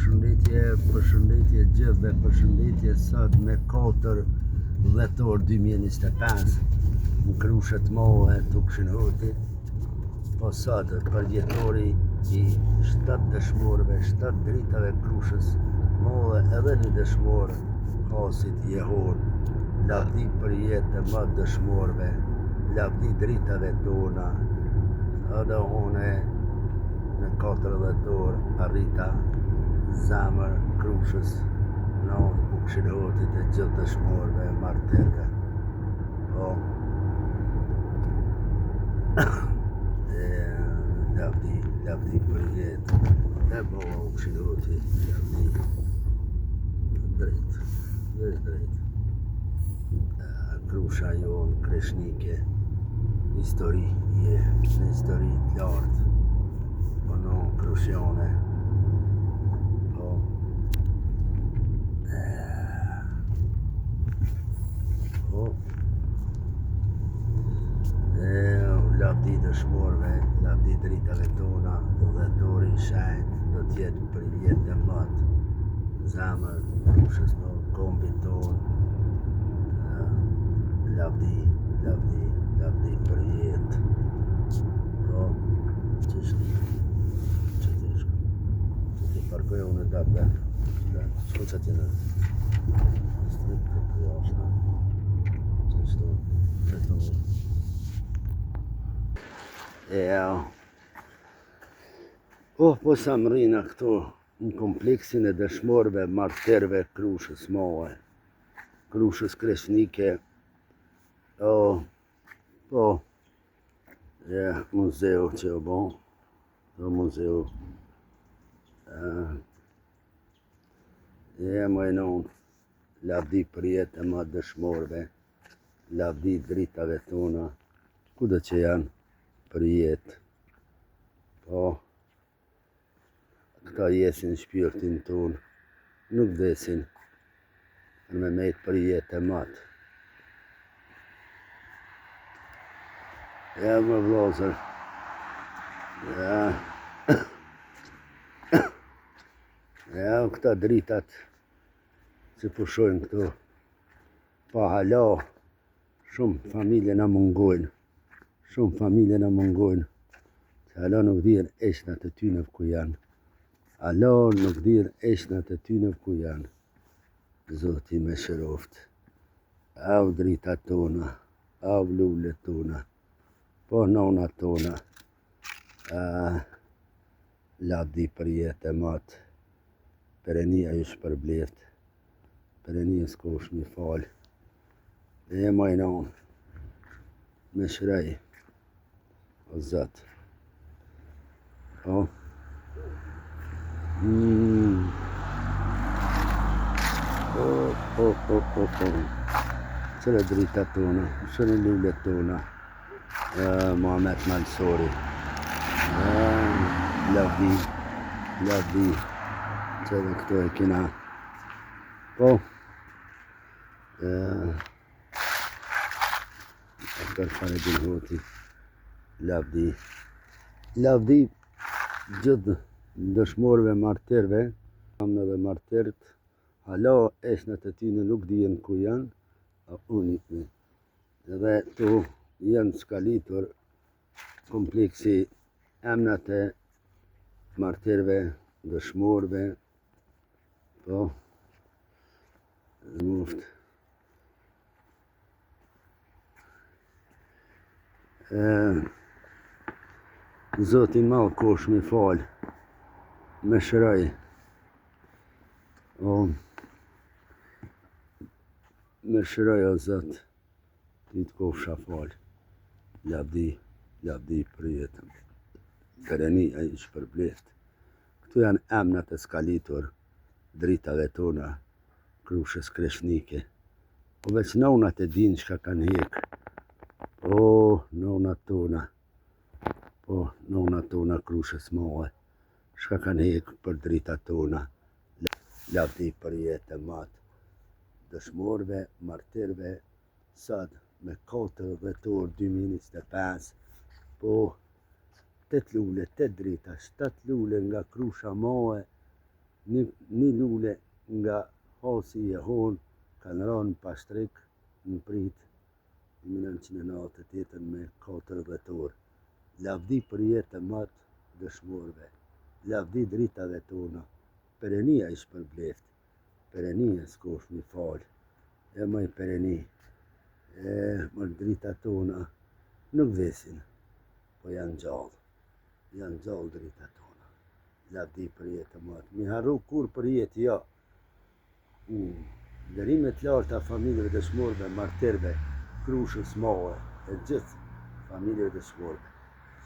Përshëndetje gjithve, përshëndetje sot me 4 dhjetor 2025 në Krushet Mohe të Këshinhotit. Po sot për dhjetori i 7 dëshmorëve, 7 dritave Krushës Mohe edhe një dëshmor Hasit Jehor. Lavdi për jetë më dëshmorëve, lavdi dritave tona. Edhe une në 4 dhjetor arrita zemër Krushës në Këshinhotit e gjithë dëshmorëve, martirëve. Po, lavdi për jetë, e po Këshinhotit, lavdi drejt, drejt. Krusha jonë Kreshnike, histori je, në histori të lartë, po në Krushjone. Lavdi dëshmorëve, lavdi dritave tona, dhjetori i shenjtë do t'jetë për jetë e matë. Zemër Krushës në kombin tonë, lavdi për jetë. Po, që ti parkoj unë e dabë, shko që ti në strikt të jashtë, që shto, të më. Po sa më rina këtu në kompleksin e dëshmorëve martirëve Krushës Mohe, Krushës Kreshnike, muzeu që o bon, muzeu, më e non, lavdi për jetë e ma dëshmorëve, lavdi dritave tona, kudo që janë për jetë. Po, këta jesin shpirtin tonë, nuk vdesin me mejtë për jetë e matë. Më vlozër, këta dritat që pushojnë këtu, pa hala, shumë familje në mungojnë. Shumë familje në mungojnë, që hala nuk dhirë eshnat e tyne ku janë. Hala nuk dhirë eshnat e tyne ku janë. Zoti me shëroft. Au drita tona, au lullet tona, po nona tona. Lavdi për jetë e matë. Perenia ju shpërbleft. Perenia s'kosh mi falë. E majnon, me shrej. O Zot. O. Qëre drita tona, qëre lullet tona, Muhammed Malsori. Lavdi, qëre këto e kina. Po. Aktar Këshinhoti. Lavdi gjithë dëshmorëve martirëve, kamë dhe martirët, hala eshnat e tyne nuk dijen ku janë, a unikme. Edhe tu janë skalitur kompleksi emnat e martirëve, dëshmorëve, po, zmuftë. Zotin malë kosh mi falë, me shëraj, me shëraj o Zot, ti të kofsha falë, lavdi për jetën, perenia i shpërbleft. Këtu janë emnat e skalitur, dritave tona, Krushës Kreshnike, po veç nonat e din shka kanë hekë. Nonat tona Krushës Mohe, shka kanë hekë për drita tona, lavdi për jetë e matë, dëshmorëve, martirëve, sot me 4 dhjetor 2025, po 8 lule, 8 drita, 7 lule nga Krusha Mohe, Një lule nga hosi i Jehon kanë rënë pashtrik në prit 1998 me 4 dhjetor. Lavdi për jetë matë dëshmorëve, lavdi dritave tona. Perenia ishë për bleft, perenia s'kosh mi falë, e maj pereni, më drita tona nuk vesin, po janë gjallë drita tona. Lavdi për jetë matë, mi harru kur për jetë, ja. Dërimet larta familjeve dëshmorëve, martirëve, krushës madhe, e gjithë familjeve dëshmorëve.